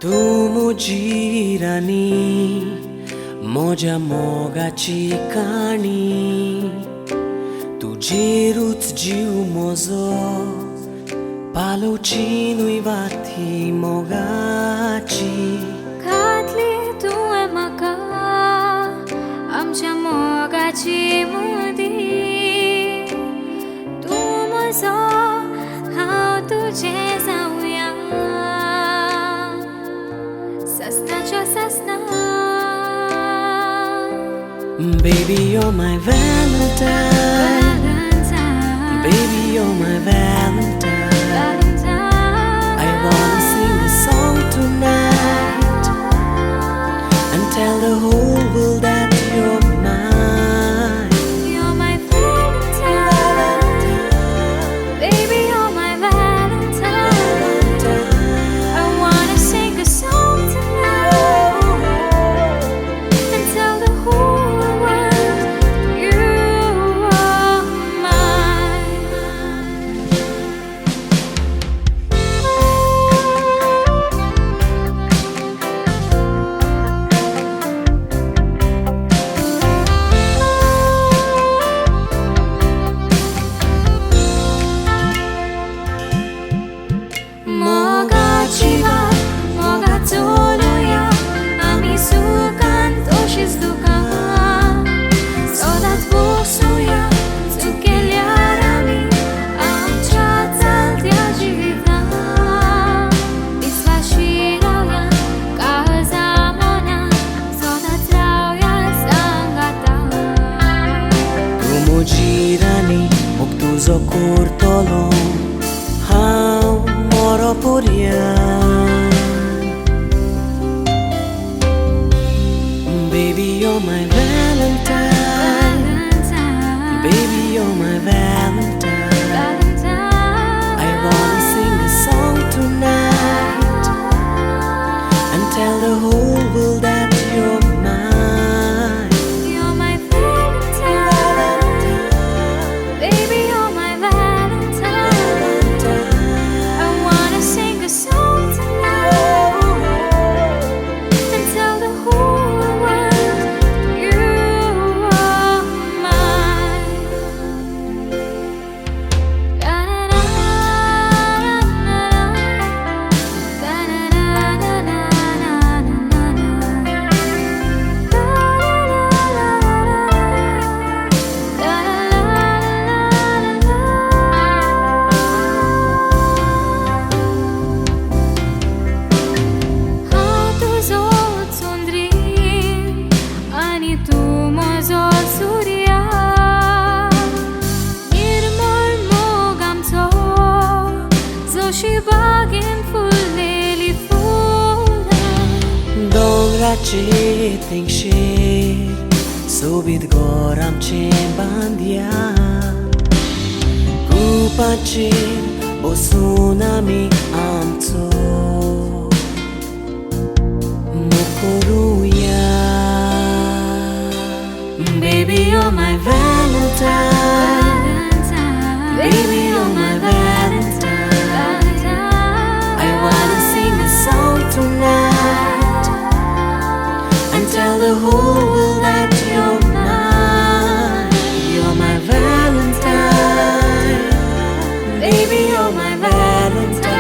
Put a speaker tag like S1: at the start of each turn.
S1: तू jirani moja mogaची काणी तुझेरूच जीव मोजो पालोची नुई वाथी मोगाची
S2: घातली तुवें म्हाका आमच्या मोगाची मुदी तूं म्हजो हांव तुजें जावया ससनाच्या ससना
S1: Baby, you're my Valentine. Baby, you're my Valentine. I wanna sing a song tonight and tell the whole world that you're mine.
S2: You're my Valentine. Baby, you're my Valentine. I wanna sing a song tonight and tell the whole world you are mine. मोगाची वाट मोगात चलुया आमी सुखान तशीच दुखान सदांच बसूया चुकेल्यार आमी आमच्या चलत्या जिवितान विस्वाशी रावया काळजा मनान सदांच रावया सांगातान
S1: तू म्हजी राणी मोग तुजो करतलो हांव मोरोपर्यंत Baby, you're my Valentine. Baby, you're my Valentine. I wanna sing a song tonight and tell the whole world that you're mine.
S2: You're my Valentine. Baby, you're my Valentine. I wanna sing a song tonight and tell the whole world you are mine. हांव तुजो चंद्रीन आनी तूं म्हजो सुर्या निर्मळ मोग आमचो जशी बागेन फुललेली फुलां
S1: दोंगराचेर तेंगशेर सोबीत घर आमचें बांदया कुपाचेर बसून आमी आमचो मोग करुया Baby, you're my Valentine. Baby, you're my Valentine. I wanna sing a song tonight and tell the whole world that you're mine. You're my Valentine. Baby, you're my Valentine.